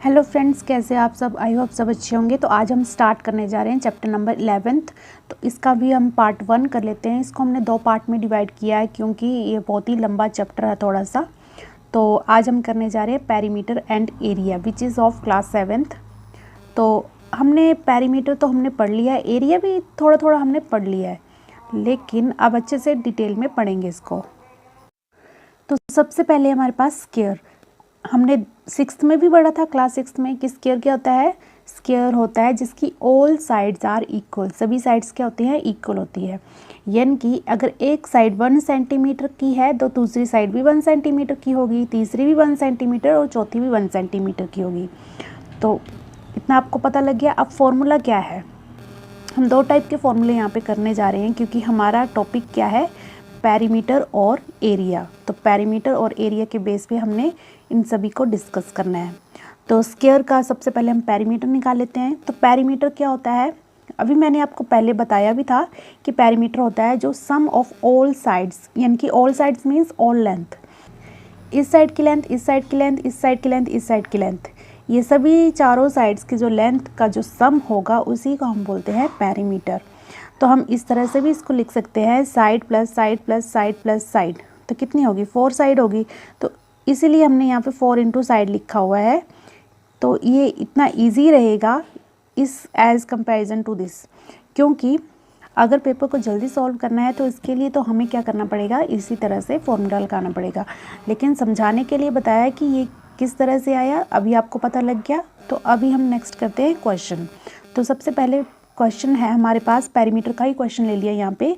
Hello friends, कैसे आप सब? आई होप सब अच्छे होंगे। तो आज हम स्टार्ट करने जा रहे हैं चैप्टर नंबर 11th। तो इसका भी हम पार्ट 1 कर लेते हैं। इसको हमने 2 पार्ट में डिवाइड किया है क्योंकि ये बहुत ही लंबा चैप्टर है थोड़ा सा। तो आज हम करने जा रहे हैं perimeter and area which is of class 7th। तो हमने पेरीमीटर तो हमने पढ़ लिया है, एरिया भी थोड़ा थोड़ा हमने पढ़ लिया है, लेकिन अब अच्छे से डिटेल में पढ़ेंगे इसको। तो सबसे पहले हमारे पास स्क्वायर, हमने 6th में भी पढ़ा था, क्लास 6th में कि स्क्वायर क्या होता है। स्क्वायर होता है जिसकी ऑल साइड्स आर इक्वल, सभी साइड्स क्या होती हैं, इक्वल होती है। यानी कि अगर एक साइड 1 सेंटीमीटर की है तो दूसरी साइड भी 1 सेंटीमीटर की होगी, तीसरी भी 1 सेंटीमीटर और चौथी भी 1 सेंटीमीटर की होगी। तो इतना आपको पता लग गया। अब फॉर्मूला क्या है, हम 2 टाइप के फॉर्मूले यहाँ पे करने जा रहे हैं क्योंकि हमारा टॉपिक क्या है, पेरीमीटर और एरिया। तो पेरीमीटर और एरिया के बेस पे हमने इन सभी को डिस्कस करना है। तो स्क्वायर का सबसे पहले हम पेरीमीटर निकाल लेते हैं। तो पेरीमीटर क्या होता है, अभी मैंने आपको पहले बताया भी था कि पेरीमीटर होता है जो सम ऑफ ऑल साइड्स, यानी कि all sides means all length, इस साइड की लेंथ, इस साइड की लेंथ, इस साइड की लेंथ, इस साइड की लेंथ, ये सभी चारों साइड्स की जो लेंथ का जो सम होगा उसी को हम बोलते हैं पेरीमीटर। तो हम इस तरह से भी इसको लिख सकते हैं, side plus side plus side plus side. तो कितनी होगी, 4 साइड होगी। तो इसीलिए हमने यहाँ पे 4 इंटू साइड लिखा हुआ है। तो ये इतना इजी रहेगा इस एज़ कंपैरिजन टू दिस, क्योंकि अगर पेपर को जल्दी सॉल्व करना है तो इसके लिए तो हमें क्या करना पड़ेगा, इसी तरह से फॉर्मूला लगाना पड़ेगा। लेकिन समझाने के लिए बताया कि ये किस तरह से आया, अभी आपको पता लग गया। तो अभी हम नेक्स्ट करते हैं क्वेश्चन। तो सबसे पहले क्वेश्चन है हमारे पास, पेरीमीटर का ही क्वेश्चन ले लिया यहाँ पे।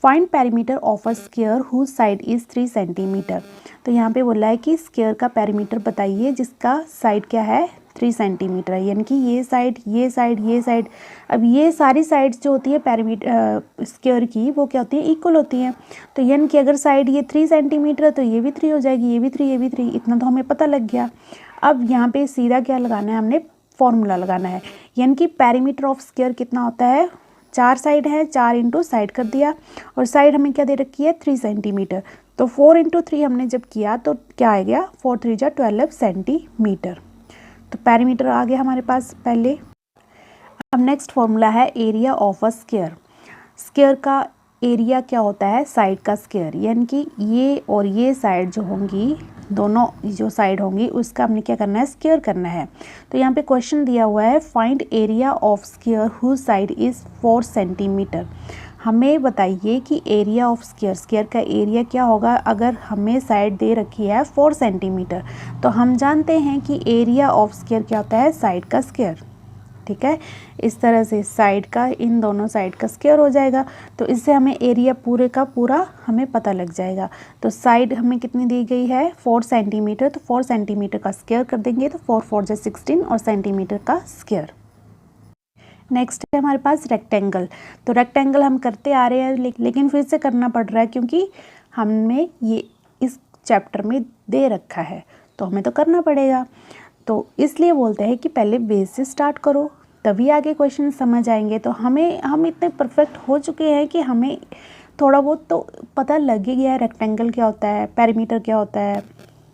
Find perimeter of a square whose side is 3 centimetre. तो यहाँ पे बोला है कि स्क्वायर का पेरीमीटर बताइए जिसका साइड क्या है, 3 सेंटीमीटर है। यानी कि ये साइड, ये साइड, ये साइड। अब ये सारी साइड्स जो होती है पेरीमीटर स्क्वायर की, वो क्या होती है, इक्वल होती हैं। तो यानी कि अगर साइड ये 3 सेंटीमीटर है तो ये भी 3 हो जाएगी, ये भी 3, ये भी 3। इतना तो हमें पता लग गया। अब यहाँ पे सीधा क्या लगाना है, हमने फॉर्मूला लगाना है। यानी कि पेरीमीटर ऑफ स्क्वायर कितना होता है, 4 साइड है, 4 इंटू साइड कर दिया, और साइड हमें क्या दे रखी है, 3 सेंटीमीटर। तो 4 इंटू 3 हमने जब किया तो क्या आ गया, 4 3 जा 12 सेंटीमीटर। तो पेरीमीटर आ गया हमारे पास पहले। अब नेक्स्ट फॉर्मूला है area of a square. Square का एरिया क्या होता है, साइड का स्क्वायर। यानी कि ये और ये साइड जो होंगी, दोनों जो साइड होंगी उसका हमने क्या करना है, स्क्वायर करना है। तो यहाँ पे क्वेश्चन दिया हुआ है, find area of square whose side is 4 centimetre. हमें बताइए कि एरिया ऑफ स्क्वायर, स्क्वायर का एरिया क्या होगा अगर हमें साइड दे रखी है 4 सेंटीमीटर। तो हम जानते हैं कि एरिया ऑफ स्क्वायर क्या होता है, साइड का स्क्वायर। ठीक है, इस तरह से साइड का, इन दोनों साइड का स्क्वायर हो जाएगा। तो इससे हमें एरिया पूरे का पूरा हमें पता लग जाएगा। तो साइड हमें कितनी दी गई है, 4 सेंटीमीटर। तो 4 सेंटीमीटर का स्क्वायर कर देंगे तो 4 4 जा 16 और सेंटीमीटर का स्क्वायर। नेक्स्ट है हमारे पास रेक्टेंगल। तो रेक्टेंगल हम करते आ रहे हैं लेकिन फिर से करना पड़ रहा है क्योंकि हमें ये इस चैप्टर में दे रखा है तो हमें तो करना पड़ेगा। तो इसलिए बोलते हैं कि पहले बेस से स्टार्ट करो, तभी आगे क्वेश्चन समझ आएंगे। तो हम इतने परफेक्ट हो चुके हैं कि हमें थोड़ा बहुत तो पता लग ही गया है रेक्टेंगल क्या होता है, पेरीमीटर क्या होता है।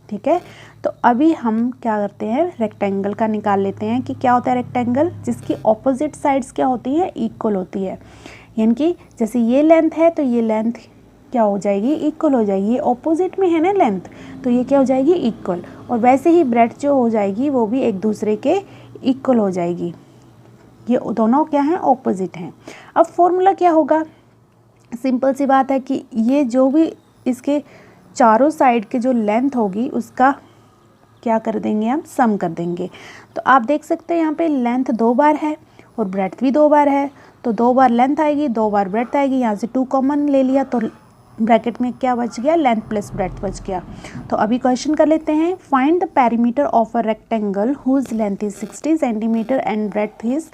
ठीक है, तो अभी हम क्या करते हैं, रेक्टेंगल का निकाल लेते हैं कि क्या होता है रेक्टेंगल, जिसकी ऑपोजिट साइड्स क्या होती है, इक्वल होती है। यानी कि जैसे ये लेंथ है तो ये लेंथ क्या हो जाएगी, इक्वल हो जाएगी। ये ऑपोजिट में है ना लेंथ, तो ये क्या हो जाएगी, इक्वल। और वैसे ही ब्रेड्थ जो हो जाएगी वो भी एक दूसरे के इक्वल हो जाएगी। ये दोनों क्या हैं, ऑपोजिट हैं। अब फॉर्मूला क्या होगा, सिंपल सी बात है कि ये जो भी इसके चारों साइड के जो लेंथ होगी उसका क्या कर देंगे, हम सम कर देंगे। तो आप देख सकते हैं यहाँ पे लेंथ 2 बार है और ब्रेड्थ भी 2 बार है। तो 2 बार लेंथ आएगी, 2 बार ब्रेड्थ आएगी। यहाँ से 2 कॉमन ले लिया तो ब्रैकेट में क्या बच गया, लेंथ प्लस ब्रेड्थ बच गया। तो अभी क्वेश्चन कर लेते हैं, find the perimeter of a rectangle whose length is 60 centimetre and breadth is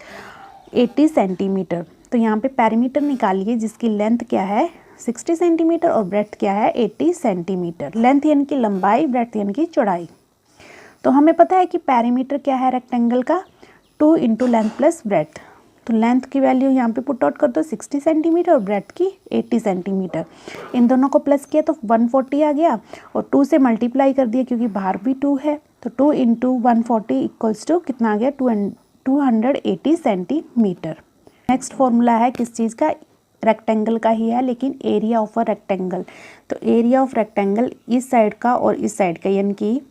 80 centimetre. तो यहाँ पे पेरीमीटर निकालिए जिसकी लेंथ क्या है, 60 सेंटीमीटर और ब्रेड्थ क्या है, 80 सेंटीमीटर। लेंथ यानी कि लंबाई, ब्रेड्थ यानी कि चौड़ाई। तो हमें पता है कि पेरीमीटर क्या है रेक्टेंगल का, 2 इंटू लेंथ प्लस ब्रेड्थ। तो लेंथ की वैल्यू यहाँ पे पुट आउट कर दो 60 सेंटीमीटर और ब्रेथ की 80 सेंटीमीटर। इन दोनों को प्लस किया तो 140 आ गया और 2 से मल्टीप्लाई कर दिया क्योंकि बाहर भी 2 है, तो 2 इंटू 140 इक्वल्स टू कितना आ गया 280 सेंटीमीटर। नेक्स्ट फॉर्मूला है किस चीज़ का, रेक्टेंगल का ही है, लेकिन एरिया ऑफ अ रेक्टेंगल। तो एरिया ऑफ रेक्टेंगल इस साइड का और इस साइड का, यानी कि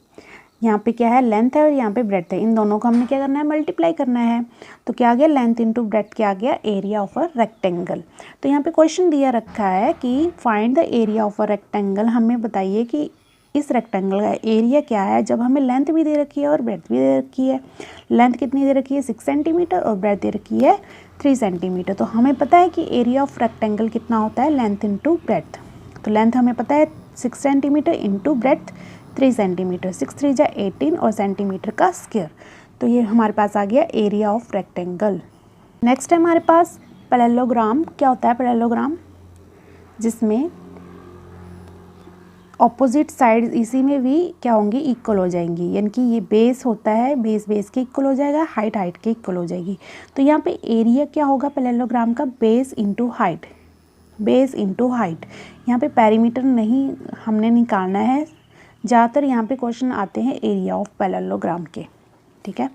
यहाँ पे क्या है लेंथ है और यहाँ पे ब्रेथ है, इन दोनों को हमने क्या करना है मल्टीप्लाई करना है। तो क्या आ गया लेंथ इंटू ब्रेथ, क्या आ गया एरिया ऑफ अ रेक्टेंगल। तो यहाँ पे क्वेश्चन दिया रखा है कि find the area of a rectangle. हमें बताइए कि इस रेक्टेंगल का एरिया क्या है जब हमें लेंथ भी दे रखी है और ब्रेथ भी दे रखी है। लेंथ कितनी दे रखी है 6 सेंटीमीटर और ब्रेथ दे रखी है 3 सेंटीमीटर। तो हमें पता है कि एरिया ऑफ रेक्टेंगल कितना होता है लेंथ इंटू ब्रेथ। तो लेंथ हमें पता है 6 सेंटीमीटर इंटू ब्रेथ 3 सेंटीमीटर, 6 3 जा 18 और सेंटीमीटर का स्क्वायर। तो ये हमारे पास आ गया एरिया ऑफ रेक्टेंगल। नेक्स्ट है हमारे पास पैरेललोग्राम। क्या होता है पैरेललोग्राम, जिसमें ऑपोजिट साइड इसी में भी क्या होंगी इक्वल हो जाएंगी, यानी कि ये बेस होता है, बेस बेस के इक्वल हो जाएगा, हाइट हाइट के इक्वल हो जाएगी। तो यहाँ पे एरिया क्या होगा पैरेललोग्राम का, base into height, base into height. यहाँ पे पेरीमीटर नहीं हमने निकालना है, ज़्यादातर यहाँ पे क्वेश्चन आते हैं एरिया ऑफ पैरेललोग्राम के, ठीक है।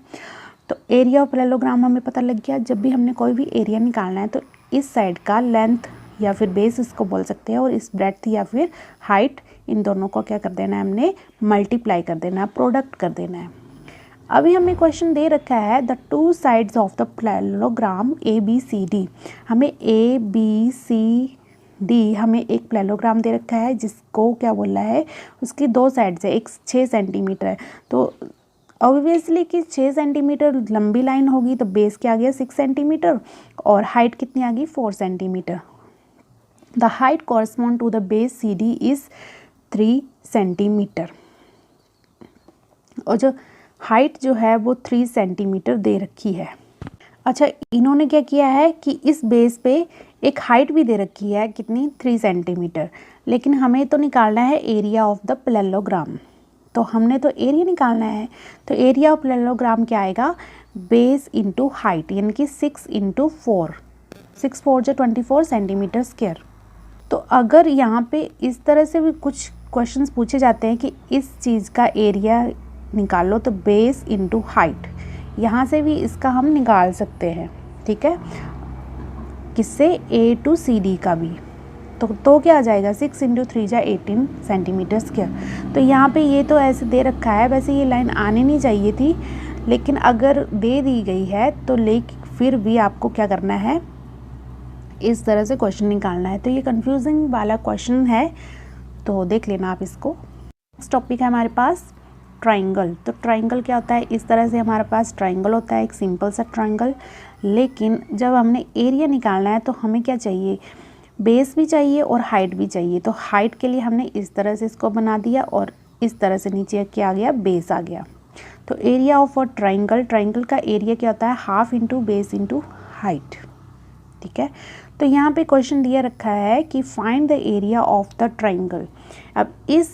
तो एरिया ऑफ पैरेललोग्राम हमें पता लग गया। जब भी हमने कोई भी एरिया निकालना है तो इस साइड का लेंथ या फिर बेस इसको बोल सकते हैं और इस ब्रेड्थ या फिर हाइट, इन दोनों को क्या कर देना है हमने मल्टीप्लाई कर देना है, प्रोडक्ट कर देना है। अभी हमें क्वेश्चन दे रखा है the 2 sides of the parallelogram ABCD। हमें ABCD हमें एक पैरेललोग्राम दे रखा है जिसको क्या बोला है, उसकी 2 साइड्स है, एक 6 सेंटीमीटर है। तो ऑब्वियसली कि 6 सेंटीमीटर लंबी लाइन होगी तो बेस क्या आ गया 6 सेंटीमीटर और हाइट कितनी आ गई 4 centimetre. The height correspond to the base CD is 3 centimetre. और जो हाइट जो है वो 3 सेंटीमीटर दे रखी है। अच्छा, इन्होंने क्या किया है कि इस बेस पे एक हाइट भी दे रखी है, कितनी 3 सेंटीमीटर, लेकिन हमें तो निकालना है एरिया ऑफ द पैरेललोग्राम। तो हमने तो एरिया निकालना है, तो एरिया ऑफ पैरेललोग्राम क्या आएगा, बेस इंटू हाइट, यानी कि 6 इंटू 4, 6 4 जो 24 सेंटीमीटर स्क्वायर। तो अगर यहाँ पे इस तरह से भी कुछ क्वेश्चंस पूछे जाते हैं कि इस चीज़ का एरिया निकालो, तो बेस इंटू हाइट, यहाँ से भी इसका हम निकाल सकते हैं, ठीक है, किससे A to CD का भी। तो क्या आ जाएगा 6 इंटू 3 जा 18 सेंटीमीटर स्क्वायर। तो यहाँ पे ये तो ऐसे दे रखा है, वैसे ये लाइन आनी नहीं चाहिए थी, लेकिन अगर दे दी गई है तो फिर भी आपको क्या करना है, इस तरह से क्वेश्चन निकालना है। तो ये कंफ्यूजिंग वाला क्वेश्चन है, तो देख लेना आप इसको। नेक्स्ट टॉपिक है हमारे पास ट्राइंगल। तो ट्राइंगल क्या होता है, इस तरह से हमारे पास ट्राइंगल होता है, एक सिंपल सा ट्राइंगल। लेकिन जब हमने एरिया निकालना है तो हमें क्या चाहिए, बेस भी चाहिए और हाइट भी चाहिए। तो हाइट के लिए हमने इस तरह से इसको बना दिया और इस तरह से नीचे क्या आ गया, बेस आ गया। तो area of a triangle, triangle का एरिया क्या होता है, half into base into height, ठीक है। तो यहाँ पे क्वेश्चन दिया रखा है कि find the area of the triangle. अब इस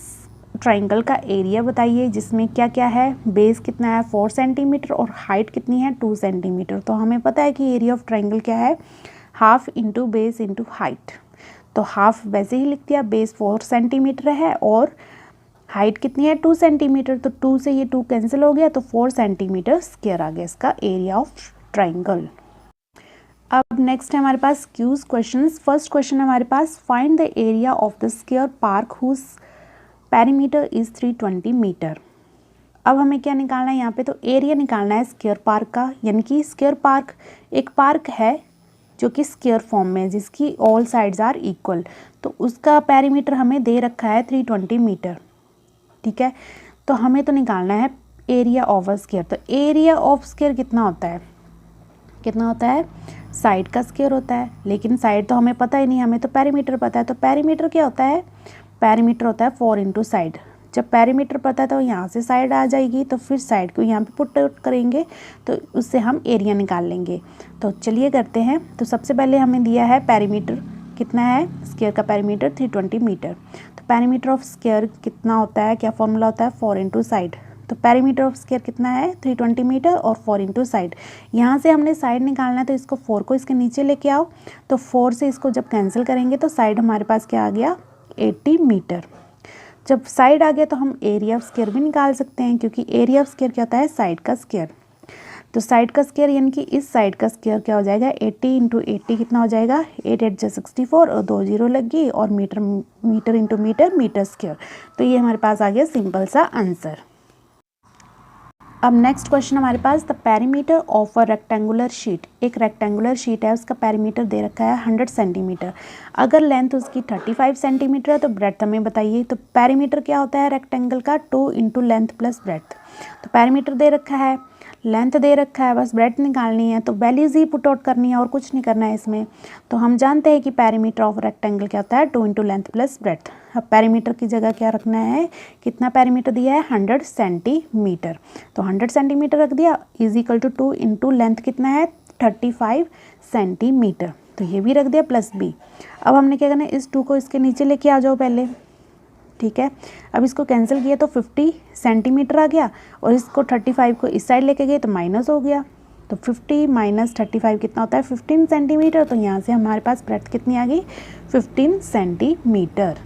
ट्राइंगल का एरिया बताइए जिसमें क्या क्या है, बेस कितना है 4 सेंटीमीटर और हाइट कितनी है 2 सेंटीमीटर। तो हमें पता है कि एरिया ऑफ ट्राइंगल क्या है, half into base into height. तो हाफ वैसे ही लिख दिया, बेस 4 सेंटीमीटर है और हाइट कितनी है 2 सेंटीमीटर। तो 2 से ये 2 कैंसिल हो गया, तो 4 सेंटीमीटर स्क्वायर आ गया इसका एरिया ऑफ ट्राइंगल। अब नेक्स्ट है हमारे पास क्यूज क्वेश्चंस। फर्स्ट क्वेश्चन है हमारे पास, find the area of the square park whose perimeter is 320 metre. अब हमें क्या निकालना है, यहाँ पे तो एरिया निकालना है स्क्वायर पार्क का, यानी कि स्क्वायर पार्क एक पार्क है जो कि स्क्वायर फॉर्म में है, जिसकी ऑल साइड्स आर इक्वल। तो उसका पेरीमीटर हमें दे रखा है 320 मीटर, ठीक है। तो हमें तो निकालना है एरिया ऑफ अ स्क्वायर। तो एरिया ऑफ स्क्वायर कितना होता है, कितना होता है, साइड का स्क्वायर होता है। लेकिन साइड तो हमें पता ही नहीं, हमें तो पेरीमीटर पता है। तो पेरीमीटर क्या होता है, पेरीमीटर होता है 4 इंटू साइड। जब पेरीमीटर पता है तो यहाँ से साइड आ जाएगी, तो फिर साइड को यहाँ पे पुट आउट करेंगे तो उससे हम एरिया निकाल लेंगे। तो चलिए करते हैं। तो सबसे पहले हमें दिया है पेरीमीटर कितना है, स्क्वायर का पेरीमीटर 320 मीटर। तो पेरीमीटर ऑफ स्क्वायर कितना होता है, क्या फॉर्मूला होता है, 4 इंटू साइड। तो पेरीमीटर ऑफ स्क्वायर कितना है 320 मीटर और 4 इंटू साइड। यहाँ से हमने साइड निकालना है तो इसको 4 को इसके नीचे लेके आओ, तो 4 से इसको जब कैंसिल करेंगे तो साइड हमारे पास क्या आ गया 80 मीटर। जब साइड आ गया तो हम एरिया ऑफ स्क्वायर भी निकाल सकते हैं, क्योंकि एरिया ऑफ स्क्वायर क्या होता है साइड का स्क्वायर। तो साइड का स्क्वायर यानी कि इस साइड का स्क्वायर क्या हो जाएगा 80 इंटू 80 कितना हो जाएगा 8 8 64 और 2 जीरो लग गई और metre metre into metre metre square. तो ये हमारे पास आ गया सिंपल सा आंसर। अब नेक्स्ट क्वेश्चन हमारे पास the perimeter of a rectangular sheet. एक रेक्टेंगुलर शीट है, उसका पेरीमीटर दे रखा है 100 सेंटीमीटर। अगर लेंथ उसकी 35 सेंटीमीटर है तो ब्रेड्थ हमें बताइए। तो पेरीमीटर क्या होता है रेक्टेंगल का 2 इंटू लेंथ प्लस ब्रेड्थ। तो पेरीमीटर दे रखा है, लेंथ दे रखा है, बस ब्रेड्थ निकालनी है, तो वैल्यूज़ ही पुट आउट करनी है और कुछ नहीं करना है इसमें। तो हम जानते हैं कि पेरीमीटर ऑफ रेक्टेंगल क्या होता है 2 इंटू लेंथ प्लस ब्रेड्थ। अब पेरीमीटर की जगह क्या रखना है, कितना पेरीमीटर दिया है 100 सेंटीमीटर। तो 100 सेंटीमीटर रख दिया is equal to 2 into length कितना है 35 सेंटीमीटर। तो ये भी रख दिया प्लस बी। अब हमने क्या करना है, इस 2 को इसके नीचे लेके आ जाओ पहले, ठीक है। अब इसको कैंसिल किया तो 50 सेंटीमीटर आ गया और इसको 35 को इस साइड लेके गए तो माइनस हो गया। तो 50 माइनस 35 कितना होता है 15 सेंटीमीटर। तो यहाँ से हमारे पास ब्रेड्थ कितनी आ गई 15 सेंटीमीटर।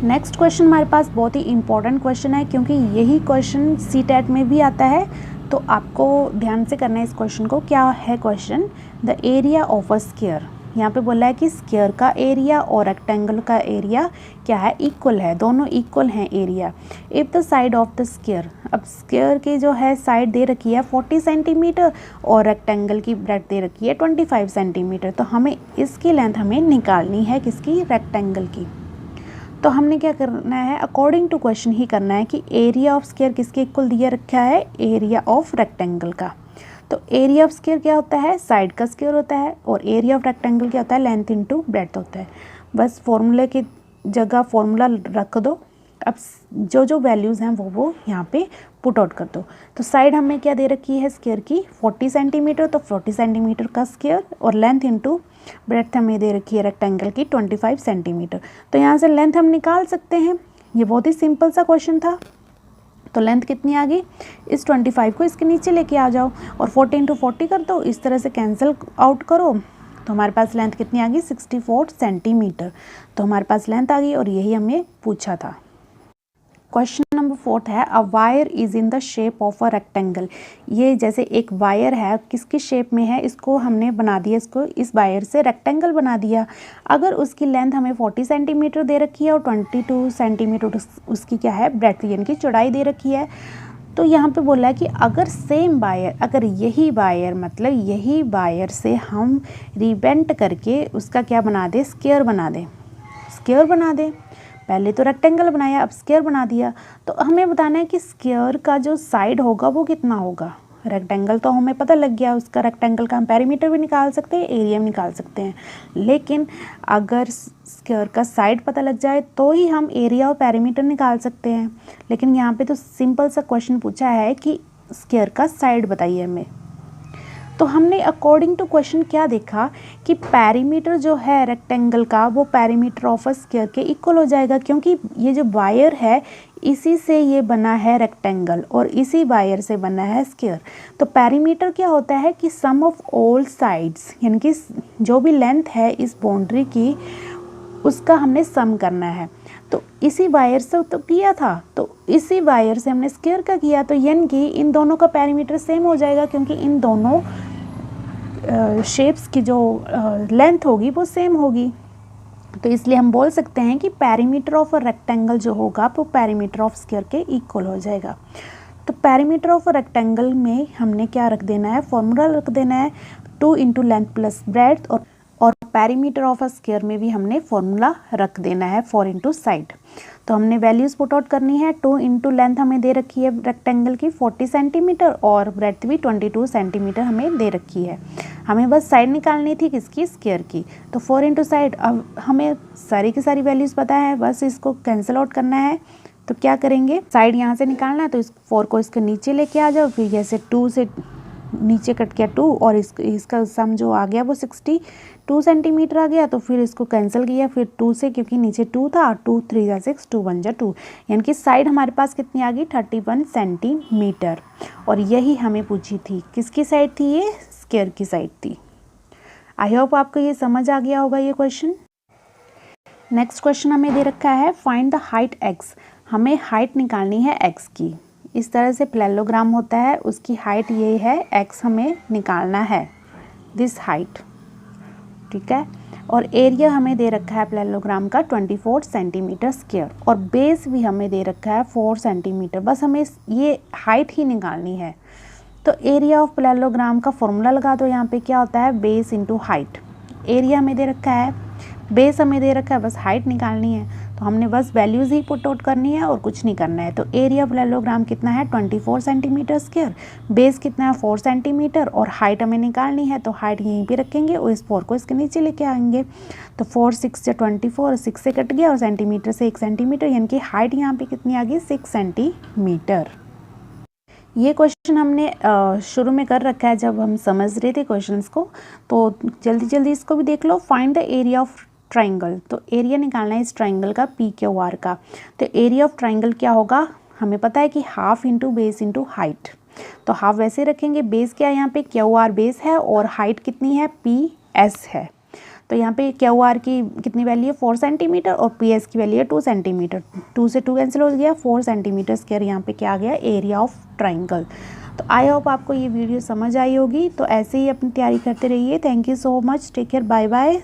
नेक्स्ट क्वेश्चन हमारे पास बहुत ही इंपॉर्टेंट क्वेश्चन है, क्योंकि यही क्वेश्चन सीटेट में भी आता है, तो आपको ध्यान से करना है इस क्वेश्चन को। क्या है question, the area of a square. यहाँ पे बोला है कि स्क्वायर का एरिया और रेक्टेंगल का एरिया क्या है इक्वल है, दोनों इक्वल हैं area. If the side of the square, अब स्क्वायर की जो है साइड दे रखी है 40 सेंटीमीटर और रेक्टेंगल की ब्रेड्थ दे रखी है 25 सेंटीमीटर। तो हमें इसकी लेंथ हमें निकालनी है, किसकी रेक्टेंगल की। तो हमने क्या करना है अकॉर्डिंग टू क्वेश्चन ही करना है कि एरिया ऑफ स्क्वायर किसके इक्वल दिया रखा है एरिया ऑफ रेक्टेंगल का। तो एरिया ऑफ स्क्वायर क्या होता है साइड का स्क्वायर होता है और एरिया ऑफ रेक्टेंगल क्या होता है लेंथ इनटू ब्रेड्थ होता है। बस फॉर्मूले की जगह फॉर्मूला रख दो, अब जो वैल्यूज़ हैं वो यहाँ पे पुट आउट कर दो। तो साइड हमें क्या दे रखी है स्क्वायर की 40 सेंटीमीटर, तो 40 सेंटीमीटर का स्क्वायर और लेंथ इनटू ब्रेड्थ हमें दे रखी है रेक्टेंगल की 25 सेंटीमीटर। तो यहाँ से लेंथ हम निकाल सकते हैं, ये बहुत ही सिंपल सा क्वेश्चन था। तो लेंथ कितनी आ गई, इस 25 को इसके नीचे लेके आ जाओ और 40 इंटू 40 कर दो, इस तरह से कैंसिल आउट करो तो हमारे पास लेंथ कितनी आ गई 64 सेंटीमीटर। तो हमारे पास लेंथ आ गई और यही हमें पूछा था। क्वेश्चन नंबर 4 है a wire is in the shape of a rectangle. ये जैसे एक वायर है, किसकी शेप में है, इसको हमने बना दिया, इसको इस वायर से रेक्टेंगल बना दिया। अगर उसकी लेंथ हमें 40 सेंटीमीटर दे रखी है और 22 सेंटीमीटर उसकी क्या है ब्रेड्थ यानी कि चौड़ाई दे रखी है। तो यहाँ पे बोला है कि अगर सेम वायर, अगर यही वायर मतलब यही वायर से हम रिबेंट करके उसका क्या बना दे स्क्वायर बना दे, स्क्वायर बना दे। पहले तो रेक्टेंगल बनाया अब स्क्वायर बना दिया। तो हमें बताना है कि स्क्वायर का जो साइड होगा वो कितना होगा। रेक्टेंगल तो हमें पता लग गया, उसका रेक्टेंगल का हम पेरीमीटर भी निकाल सकते हैं, एरिया भी निकाल सकते हैं। लेकिन अगर स्क्वायर का साइड पता लग जाए तो ही हम एरिया और पेरीमीटर निकाल सकते हैं। लेकिन यहाँ पे तो सिंपल सा क्वेश्चन पूछा है कि स्क्वायर का साइड बताइए हमें। तो हमने अकॉर्डिंग टू क्वेश्चन क्या देखा कि पेरीमीटर जो है रेक्टेंगल का वो पेरीमीटर ऑफ अ स्क्वायर के इक्वल हो जाएगा, क्योंकि ये जो वायर है इसी से ये बना है रेक्टेंगल और इसी वायर से बना है स्क्वायर। तो पेरीमीटर क्या होता है कि सम ऑफ ऑल साइड्स, यानी कि जो भी लेंथ है इस बाउंड्री की उसका हमने सम करना है। तो इसी वायर से तो किया था, तो इसी वायर से हमने स्क्वायर का किया, तो यानी कि इन दोनों का पेरीमीटर सेम हो जाएगा, क्योंकि इन दोनों शेप्स की जो लेंथ होगी वो सेम होगी। तो इसलिए हम बोल सकते हैं कि पेरीमीटर ऑफ अ रेक्टेंगल जो होगा वो पेरीमीटर ऑफ स्क्वायर के इक्वल हो जाएगा। तो पेरीमीटर ऑफ अ रेक्टेंगल में हमने क्या रख देना है, फॉर्मूला रख देना है 2 इंटू लेंथ प्लस ब्रेड्थ, और पेरीमीटर ऑफ अ स्क्वायर में भी हमने फॉर्मूला रख देना है 4 इंटू साइड। तो हमने वैल्यूज़ पुट आउट करनी है। 2 इंटू लेंथ हमें दे रखी है रेक्टेंगल की 40 सेंटीमीटर और ब्रेड्थ भी 22 सेंटीमीटर हमें दे रखी है। हमें बस साइड निकालनी थी किसकी स्क्वायर की। तो 4 इंटू साइड, अब हमें सारी की सारी वैल्यूज़ पता है, बस इसको कैंसिल आउट करना है। तो क्या करेंगे, साइड यहाँ से निकालना है तो इस 4 को इसके नीचे लेके आ जाओ, फिर जैसे 2 से नीचे कट गया 2 और इसका सम जो आ गया वो 62 सेंटीमीटर आ गया। तो फिर इसको कैंसिल किया फिर 2 से, क्योंकि नीचे 2 था, 2 3 जा 6, 2 1 जा 2, यानी कि साइड हमारे पास कितनी आ गई 31 सेंटीमीटर। और यही हमें पूछी थी, किसकी साइड थी, ये स्क्वायर की साइड थी। आई होप आपको ये समझ आ गया होगा ये क्वेश्चन। नेक्स्ट क्वेश्चन हमें दे रखा है फाइंड द हाइट x, हमें हाइट निकालनी है x की। इस तरह से पैरेललोग्राम होता है, उसकी हाइट ये है, x हमें निकालना है, दिस हाइट, ठीक है। और एरिया हमें दे रखा है पैरेललोग्राम का 24 सेंटीमीटर स्क्वायर, और बेस भी हमें दे रखा है 4 सेंटीमीटर। बस हमें ये हाइट ही निकालनी है। तो एरिया ऑफ पैरेललोग्राम का फॉर्मूला लगा दो, यहाँ पे क्या होता है बेस इंटू हाइट। एरिया हमें दे रखा है, बेस हमें दे रखा है, बस हाइट निकालनी है। तो हमने बस वैल्यूज़ ही पुट आउट करनी है और कुछ नहीं करना है। तो एरिया पैरेललोग्राम कितना है 24 सेंटीमीटर स्क्वायर, बेस कितना है 4 सेंटीमीटर, और हाइट हमें निकालनी है। तो हाइट यहीं पे रखेंगे और इस 4 को इसके नीचे लेके आएंगे। तो 4 6 से 24, 6 से कट गया और सेंटीमीटर से 1 सेंटीमीटर, यानी कि हाइट यहाँ पे कितनी आ गई 6 सेंटीमीटर। ये क्वेश्चन हमने शुरू में कर रखा है जब हम समझ रहे थे क्वेश्चंस को, तो जल्दी जल्दी इसको भी देख लो। Find the area of triangle, तो एरिया निकालना है इस ट्राइंगल का PQR का। तो एरिया ऑफ ट्राइंगल क्या होगा, हमें पता है कि half into base into height. तो हाफ वैसे रखेंगे, बेस क्या है यहाँ पे QR बेस है और हाइट कितनी है PS है। तो यहाँ पे QR की कितनी वैल्यू है 4 सेंटीमीटर और PS की वैल्यू है 2 सेंटीमीटर। 2 से 2 कैंसिल हो गया, 4 सेंटीमीटर स्क्वायर यहाँ पे क्या आ गया एरिया ऑफ ट्राइंगल। तो आई होप आपको ये वीडियो समझ आई होगी। तो ऐसे ही अपनी तैयारी करते रहिए। Thank you so much, take care, bye bye.